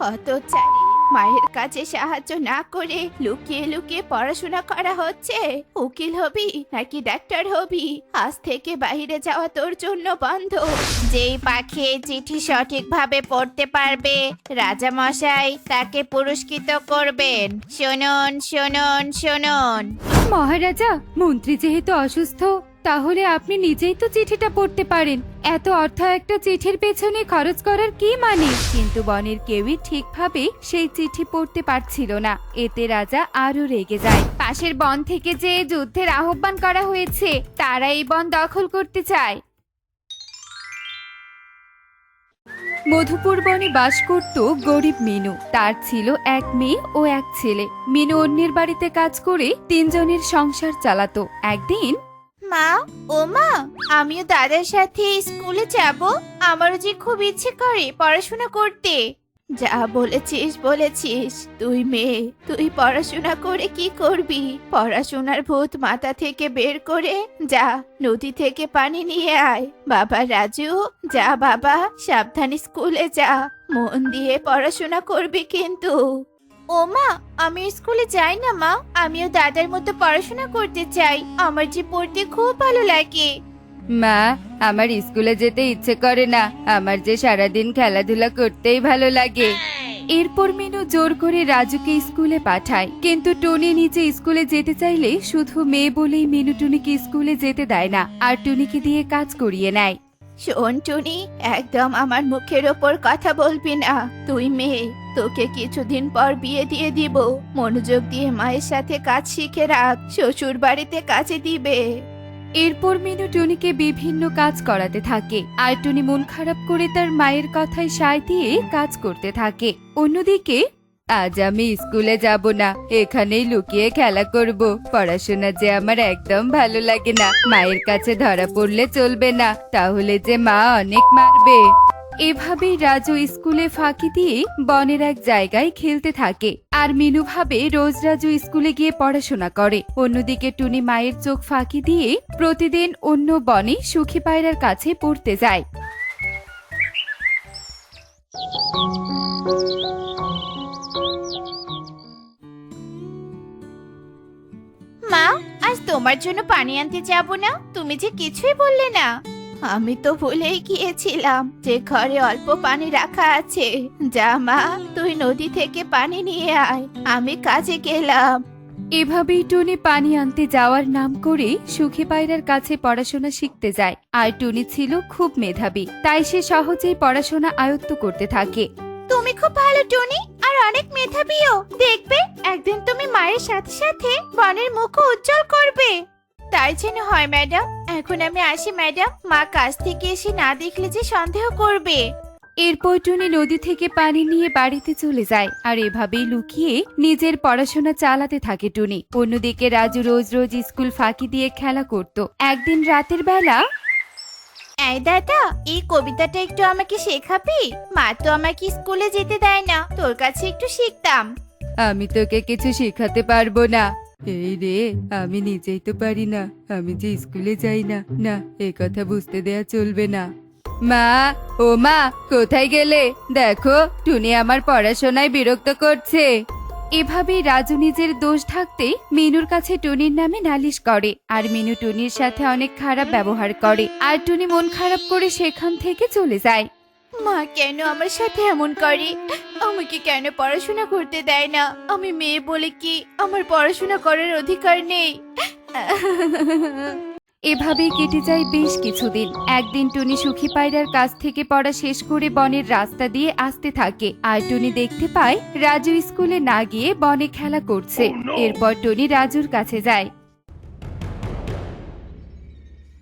হতচারী, মায়ের কাছে সাহায্য না করে লুকিয়ে লুকিয়ে পড়াশোনা করা হচ্ছে। উকিল হবি নাকি ডাক্তার হবি? আজ থেকে বাইরে যাওয়া তোর জন্য বন্ধ। যেই পাখি এই চিঠি সঠিকভাবে পড়তে পারবে রাজা মশাই তাকে পুরস্কৃত করবেন। শুনুন শুনুন শুনুন। মহারাজা, মন্ত্রী যেহেতু অসুস্থ, তাহলে আপনি নিজেই তো চিঠিটা পড়তে পারেন। এত অর্থ একটা চিঠির পেছনে খরচ করার কি মানে? কিন্তু বনের কেউই ঠিকভাবে সেই চিঠি পড়তে পারছিল না। এতে রাজা আরো রেগে যায়। পাশের বন থেকে যে যুদ্ধের আহ্বান করা হয়েছে, তারা এই বন দখল করতে চায়। মধুপুর বনে বাস করত গরিব মিনু। তার ছিল এক মেয়ে ও এক ছেলে। মিনু অন্যের বাড়িতে কাজ করে তিনজনের সংসার চালাতো। একদিন, মা, ও মা, আমিও দাদার সাথে স্কুলে যাব। আমারও যে খুব ইচ্ছে করে পড়াশোনা করতে। যা বলেছিস বলেছিস। তুই মেয়ে, তুই পড়াশোনা করে কি করবি? পড়াশোনার ভূত মাথা থেকে বের করে যা নদী থেকে পানি নিয়ে আয়। বাবা রাজু, যা বাবা, সাবধানে স্কুলে যা। মন দিয়ে পড়াশোনা করবি কিন্তু। ও মা, আমি স্কুলে যাই না মা। আমিও দাদার মতো পড়াশোনা করতে চাই। আমার যে পড়তে খুব ভালো লাগে। মা, আমার স্কুলে যেতে ইচ্ছে করে না। আমার যে সারাদিন খেলাধুলা করতেই ভালো লাগে। এরপর মিনু জোর করে রাজুকে স্কুলে পাঠায়। কিন্তু টুনি নিচে স্কুলে যেতে চাইলে শুধু মেয়ে বলেই মিনু টুনিকে স্কুলে যেতে দেয় না, আর টুনিকে দিয়ে কাজ করিয়ে নেয়। শোন টুনি, একদম আমার মুখের ওপর কথা বলবি না। তুই মেয়ে, তোকে কিছুদিন পর বিয়ে দিয়ে দিব। মনোযোগ দিয়ে মায়ের সাথে কাজ শিখে রাখ, শ্বশুর বাড়িতে কাজে দিবে। এরপর মিনু টুনিকে বিভিন্ন কাজ করাতে থাকে, আর টুনি মন খারাপ করে তার মায়ের কথায় সায় দিয়ে কাজ করতে থাকে। অন্যদিকে, আজ আমি স্কুলে যাব না, এখানেই লুকিয়ে খেলা করব। পড়াশোনা যে আমার একদম ভালো লাগে না। মায়ের কাছে ধরা পড়লে চলবে না, তাহলে যে মা অনেক মারবে। এভাবেই রাজু স্কুলে ফাঁকি দিয়ে বনের এক জায়গায় খেলতে থাকে, আর মিনু ভাবে রোজ রাজু স্কুলে গিয়ে পড়াশোনা করে। অন্যদিকে টুনি মায়ের চোখ ফাঁকি দিয়ে প্রতিদিন অন্য বনে সুখী পায়রার কাছে পড়তে যায়। মা, আজ তোমার জন্য পানি আনতে যাব না? তুমি যে কিছুই বললে না। আমি তো ভুলেই গিয়েছিলাম যে ঘরে অল্প পানি রাখা আছে। যা মা, তুই নদী থেকে পানি নিয়ে আয়, আমি কাজে গেলাম। এভাবেই টুনি পানি আনতে যাওয়ার নাম করে সুখী পায়রার কাছে পড়াশোনা শিখতে যায়। আর টুনি ছিল খুব মেধাবী, তাই সে সহজেই পড়াশোনা আয়ত্ত করতে থাকে। তুমি খুব ভালো টুনি, আর অনেক মেধাবীও। দেখবে একদিন তুমি মায়ের সাথে সাথে বনের মুখ উজ্জ্বল করবে। তাই যেন হয় ম্যাডাম। এখন আমি আসি ম্যাডাম, মা কাজ থেকে এসে না দেখলে যে সন্দেহ করবে। এরপর টুনি নদী থেকে পানি নিয়ে বাড়িতে চলে যায়, আর এভাবেই লুকিয়ে নিজের পড়াশোনা চালাতে থাকে টুনি। অন্যদিকে রাজু রোজ রোজ স্কুল ফাঁকি দিয়ে খেলা করত। একদিন রাতের বেলা, এই দাদা, এই কবিতাটা একটু আমাকে শেখাবি? মা তো আমাকে স্কুলে যেতে দেয় না, তোর কাছে একটু শিখতাম। আমি তোকে কিছু শেখাতে পারবো না। এই রে, আমি নিজেই তো পারি না, আমি যে স্কুলে যাই না। না, এ কথা বুঝতে দেয়া চলবে না। মা, ও মা, কোথায় গেলে? দেখো, টুনি আমার পড়াশোনায় বিরক্ত করছে। এভাবেই রাজু নিজের দোষ ঢাকতে মিনুর কাছে টুনির নামে নালিশ করে, আর মিনু টুনির সাথে অনেক খারাপ ব্যবহার করে, আর টুনি মন খারাপ করে সেখান থেকে চলে যায়। মা কেন আমার সাথে এমন করে? আমাকে কেন পড়াশোনা করতে দেয় না? আমি মেয়ে বলে কি আমার পড়াশোনা করার অধিকার নেই? এভাবেই কেটে যায় বেশ কিছুদিন। একদিন টুনি সুখী পায়রার কাছ থেকে পড়া শেষ করে বনের রাস্তা দিয়ে আসতে থাকে, আর টুনি দেখতে পায় রাজু স্কুলে না গিয়ে বনে খেলা করছে। এরপর টুনি রাজুর কাছে যায়।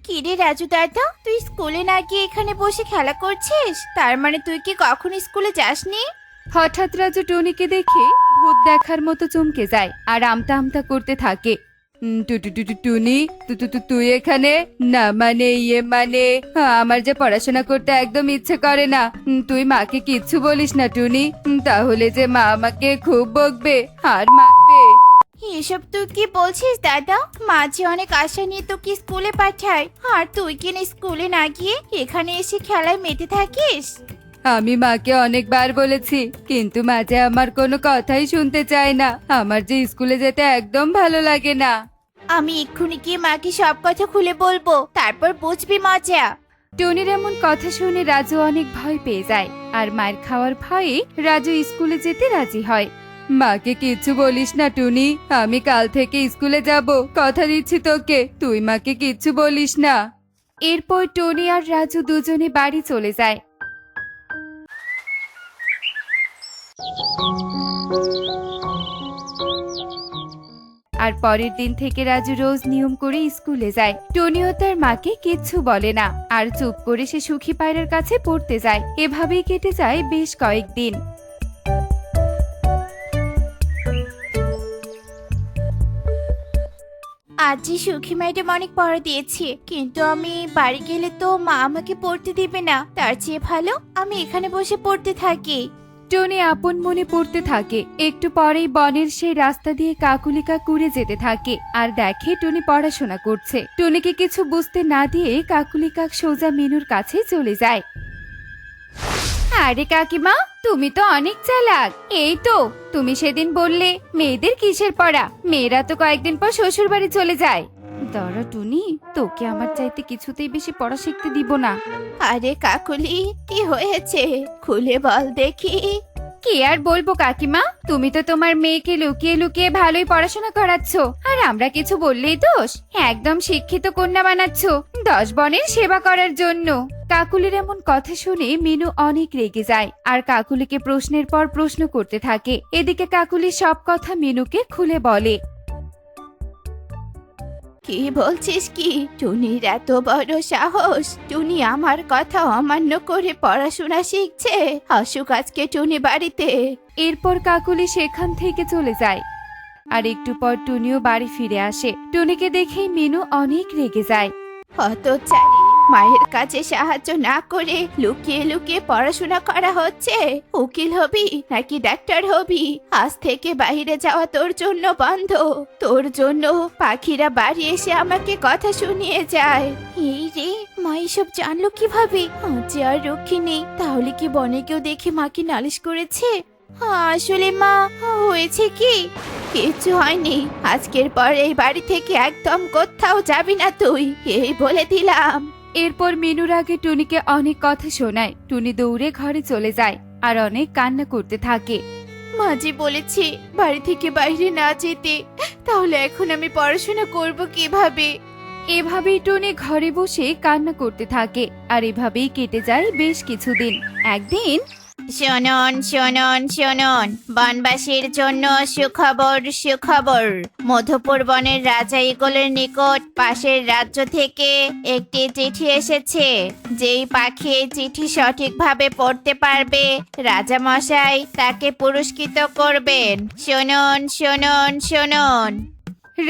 কি রে রাজু দাদা, তুই স্কুলে না গিয়ে এখানে বসে খেলা করছিস? তার মানে তুই কি কখনো স্কুলে যাসনি? হঠাৎ রাজু টুনিকে দেখে ভূত দেখার মতো চমকে যায়, আর আমতা আমতা করতে থাকে। টুনি, তুই এখানে? না মানে মানে আমার যে পড়াশোনা করতে একদম ইচ্ছে করে না। তুই মাকে কিচ্ছু বলিস না টুনি, তাহলে যে মা আমাকে খুব বকবে আর মারবে। এসব তুই কি বলছিস দাদা? মা যে অনেক আশা নিয়ে তোকে স্কুলে পাঠায়, আর তুই কি না স্কুলে না গিয়ে এখানে এসে খেলায় মেতে থাকিস? আমি মাকে অনেকবার বলেছি, কিন্তু মাঝে আমার কোনো কথাই শুনতে চায় না। আমার যে স্কুলে যেতে একদম ভালো লাগে না। আমি এক্ষুনি গিয়ে মাকে সব কথা খুলে বলবো, তারপর বুঝবি মজা। টনির এমন কথা শুনে রাজু অনেক ভয় পেয়ে যায়, আর মায়ের খাওয়ার ভয়ে রাজু স্কুলে যেতে রাজি হয়। মাকে কিচ্ছু বলিস না টুনি, আমি কাল থেকে স্কুলে যাব, কথা দিচ্ছি তোকে, তুই মাকে কিচ্ছু বলিস না। এরপর টনি আর রাজু দুজনে বাড়ি চলে যায়। আর পরের দিন থেকে রাজু রোজ নিয়ম করে স্কুলে যায়। টনিও তার মাকে কিচ্ছু বলে না, আর চুপ করে সে সুখী পায়রার কাছে পড়তে যায়। এভাবেই কেটে যায় বেশ কয়েকদিন। আজ যে সুখী ম্যাডাম অনেক পড়া দিয়েছে, কিন্তু আমি বাড়ি গেলে তো মা আমাকে পড়তে দিবে না। তার চেয়ে ভালো আমি এখানে বসে পড়তে থাকি। টনি আপন মনে পড়তে থাকে। একটু পরেই বনের সেই রাস্তা দিয়ে কাকুলি কাক উড়ে যেতে থাকে, আর দেখে টনি পড়াশোনা করছে। টনিকে কিছু বুঝতে না দিয়ে কাকুলি কাক সোজা মিনুর কাছে চলে যায়। আরে কাকিমা, তুমি তো অনেক চালাক। এই তো তুমি সেদিন বললে মেয়েদের কিসের পড়া, মেয়েরা তো কয়েকদিন পর শ্বশুর বাড়ি চলে যায়। দাঁড়া টুনি, তোকে আমার চাইতে কিছুতেই বেশি পড়া শিখতে দিব না। আরে কাকুলি, কি হয়েছে খুলে বল দেখি। কি আর বলবো কাকিমা, তুমি তো তোমার মেয়েকে লুকিয়ে লুকিয়ে ভালোই পড়াশোনা করাচ্ছ, আর আমরা কিছু বললেই দোষ। একদম শিক্ষিত কন্যা বানাচ্ছ 10 বনের সেবা করার জন্য। কাকুলির এমন কথা শুনে মিনু অনেক রেগে যায়, আর কাকুলিকে প্রশ্নের পর প্রশ্ন করতে থাকে। এদিকে কাকুলি সব কথা মিনুকে খুলে বলে। কি বলছিস কি? টুনির এত বড় সাহস, টুনি আমার কথা অমান্য করে পড়াশোনা শিখছে। আসুক আজকে টুনি বাড়িতে। এরপর কাকুলি সেখান থেকে চলে যায়। আর একটু পর টুনিও বাড়ি ফিরে আসে। টুনিকে দেখেই মিনু অনেক রেগে যায়। হতচারী, মায়ের কাছে সাহায্য না করে লুকিয়ে লুকিয়ে পড়াশোনা করা হচ্ছে। উকিল হবি নাকি ডাক্তার হবি? আজ থেকে বাইরে যাওয়া তোর জন্য বন্ধ। তোর জন্য পাখিরা বাড়ি এসে আমাকে কথা শুনিয়ে যায়। এই রে, মা এসব জানলো কিভাবে? আজ যে আর রক্ষী নেই। তাহলে কি বনে কেউ দেখে মাকে নালিশ করেছে? আসলে মা, হয়েছে কি? কিচ্ছু হয়নি। আজকের পর এই বাড়ি থেকে একদম কোথাও যাবি না তুই, এই বলে দিলাম। এরপর মিনুর আগে টুনিকে অনেক কথা শোনায়। টুনি দৌড়ে ঘরে চলে যায় আর অনেক কান্না করতে থাকে। মাঝি বলেছি বাড়ি থেকে বাইরে না যেতে, তাহলে এখন আমি পড়াশোনা করব কিভাবে? এভাবেই টুনি ঘরে বসে কান্না করতে থাকে। আর এভাবেই কেটে যায় বেশ কিছুদিন। একদিন শুনুন শুনুন শুনুন, বনবাসীর জন্য সুখবর সুখবর। মধুপুর বনের রাজা ঈগলের নিকট পাশের রাজ্য থেকে একটি চিঠি এসেছে। যেই পাখি এই চিঠি সঠিকভাবে পড়তে পারবে, রাজা মশাই তাকে পুরস্কৃত করবেন। শুনুন শুনুন শুনুন।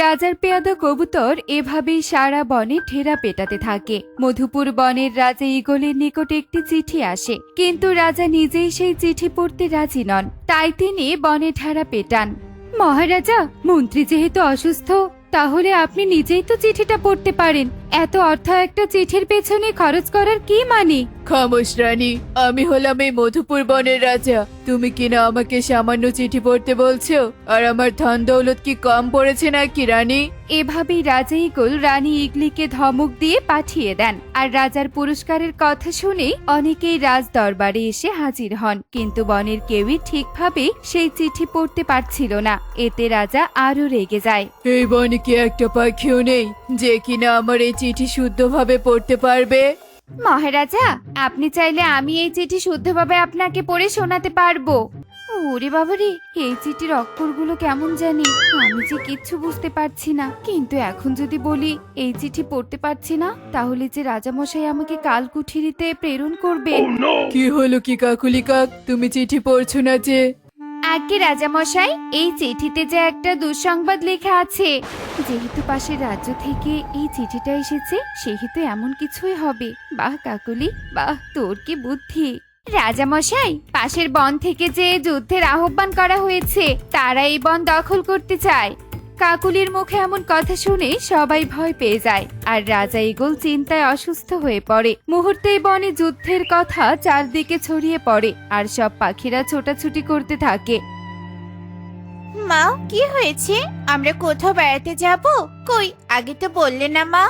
রাজার পেয়াদা কবুতর এভাবেই সারা বনে ঠেরা পেটাতে থাকে। মধুপুর বনের রাজা ঈগলের নিকট একটি চিঠি আসে, কিন্তু রাজা নিজেই সেই চিঠি পড়তে রাজি নন। তাই তিনি বনে ঠেরা পেটান। মহারাজা, মন্ত্রী যেহেতু অসুস্থ, তাহলে আপনি নিজেই তো চিঠিটা পড়তে পারেন। এত অর্থ একটা চিঠির পেছনে খরচ করার কি মানে? খামোশ রানী, আমি হলাম এই মধুপুর বনের রাজা। তুমি কিনা আমাকে সামান্য চিঠি পড়তে বলছো? আর আমার ধন দৌলত কি কম পড়েছে নাকি রানী? এভাবেই রাজা ঈগল রানী ইগলিকে ধমক দিয়ে পাঠিয়ে দেন। আর রাজার পুরস্কারের কথা শুনে অনেকেই রাজ দরবারে এসে হাজির হন, কিন্তু বনের কেউই ঠিকভাবে সেই চিঠি পড়তে পারছিল না। এতে রাজা আরো রেগে যায়। এই বনে কি একটা পাখিও নেই যে কিনা আমার এই চিঠি শুদ্ধভাবে পড়তে পারবে? মহারাজা, আপনি চাইলে আমি এই চিঠি শুদ্ধভাবে আপনাকে পড়ে শোনাতে পারবো। ওরে বাবারে, এই চিঠির অক্ষরগুলো কেমন জানি, আমি যে কিচ্ছু বুঝতে পারছি না। কিন্তু এখন যদি বলি এই চিঠি পড়তে পারছি না, তাহলে যে রাজামশাই আমাকে কালকুঠিরিতে প্রেরণ করবে। কি হলো কি কাকুলি কাক, তুমি চিঠি পড়ছো না যে? আগে রাজামশাই, এই চিঠিতে যে একটা দুঃসংবাদ লেখা আছে। যেহেতু পাশের রাজ্য থেকে এই চিঠিটা এসেছে, সেহেতু এমন কিছুই হবে। বাহ কাকুলি, বাহ, তোর কি বুদ্ধি। রাজামশাই, পাশের বন থেকে যে যুদ্ধের আহ্বান করা হয়েছে, তারা এই বন দখল করতে চায়। কাকুলির মুখে এমন কথা শুনে সবাই ভয় পেয়ে যায় আর রাজা ঈগল চিন্তায় অসুস্থ হয়ে পড়ে। মুহূর্তেই বনে যুদ্ধের কথা চারদিকে ছড়িয়ে পড়ে আর সব পাখিরা ছোটাছুটি করতে থাকে। মা, কি হয়েছে? আমরা কোথাও বেড়াতে যাব? কই, আগে তো বললে না মা।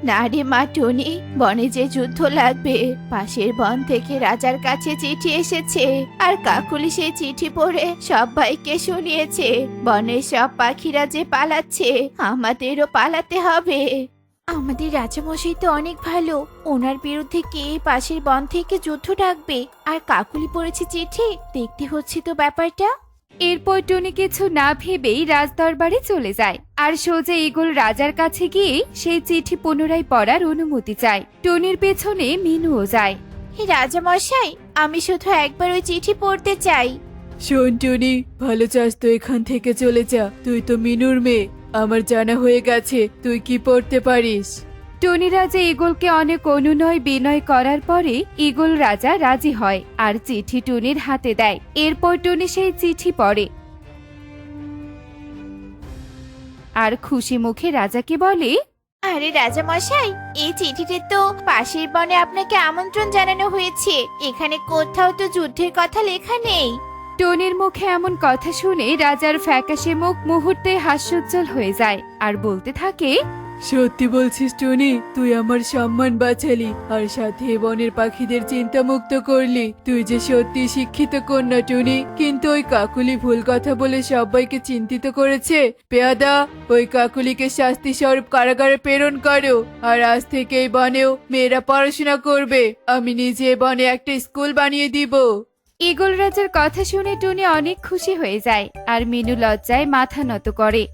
না রে মা টুনি, বনে যে যুদ্ধ লাগবে, পাশের বন থেকে রাজার কাছে চিঠি এসেছে আর কাকুলি সেই চিঠি পড়ে সবাইকে শুনিয়েছে বনের সব পাখিরা যে পালাচ্ছে, আমাদেরও পালাতে হবে। আমাদের রাজামশাই তো অনেক ভালো, ওনার বিরুদ্ধে কে পাশের বন থেকে যুদ্ধ ডাকবে? আর কাকুলি পড়েছে চিঠি, দেখতে হচ্ছে তো ব্যাপারটা। এরপর টুনি কিছু না ভেবেই রাজদরবারে চলে যায় আর সোজা ঈগল রাজার কাছে গিয়ে সেই চিঠি পুনরায় পড়ার অনুমতি চায়। টুনির পেছনে মিনুও যায়। হে রাজামশাই, আমি শুধু একবার ওই চিঠি পড়তে চাই। শোন টুনি, ভালো চাস তো এখান থেকে চলে যা, তুই তো মিনুর মেয়ে। আমার জানা হয়ে গেছে তুই কি পড়তে পারিস। টুনি রাজা ঈগলকে অনেক অনুনয় বিনয় করার পরে ঈগল রাজা রাজি হয় আর চিঠি টুনির হাতে দেয়। এরপর টুনি সেই চিঠি পড়ে আর খুশি মুখে রাজাকে বলে, আরে রাজামশাই, এই চিঠিতে তো পাশের বনে আপনাকে আমন্ত্রণ জানানো হয়েছে, এখানে কোথাও তো যুদ্ধের কথা লেখা নেই। টনির মুখে এমন কথা শুনে রাজার ফ্যাকাশে মুখ মুহূর্তে হাস্যোজ্জ্বল হয়ে যায় আর বলতে থাকে, সত্যি বলছিস টুনি? তুই আমার সম্মান বাঁচালি আর সাথে বনের পাখিদের চিন্তা মুক্ত করলি। তুই যে সত্যি শিক্ষিত কন্যা টুনি। কিন্তু ওই কাকুলি ভুল কথা বলে সবাইকে চিন্তিত করেছে। পেয়াদা, ওই কাকুলিকে শাস্তি স্বরূপ কারাগারে প্রেরণ করো। আর আজ থেকে এই বনেও মেয়েরা পড়াশোনা করবে। আমি নিজে বনে একটা স্কুল বানিয়ে দিব। ঈগল রাজার কথা শুনে টুনি অনেক খুশি হয়ে যায় আর মিনু লজ্জায় মাথা নত করে।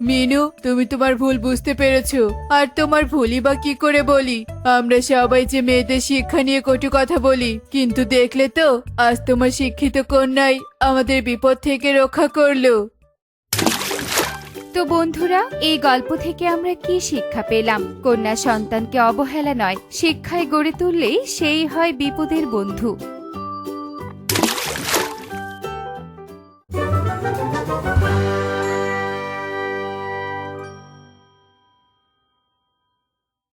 মিনু, তুমি তোমার ভুল বুঝতে পেরেছো। আর তোমার ভুলই বা কি করে বলি? আমরা সবাই যে মেয়েদের শিক্ষা নিয়ে কটু কথা বলি, কিন্তু দেখলে তো আজ তোমার শিক্ষিত কন্যাই আমাদের বিপদ থেকে রক্ষা করলো। তো বন্ধুরা, এই গল্প থেকে আমরা কি শিক্ষা পেলাম? কন্যা সন্তানকে অবহেলা নয়, শিক্ষায় গড়ে তুললেই সেই হয় বিপদের বন্ধু।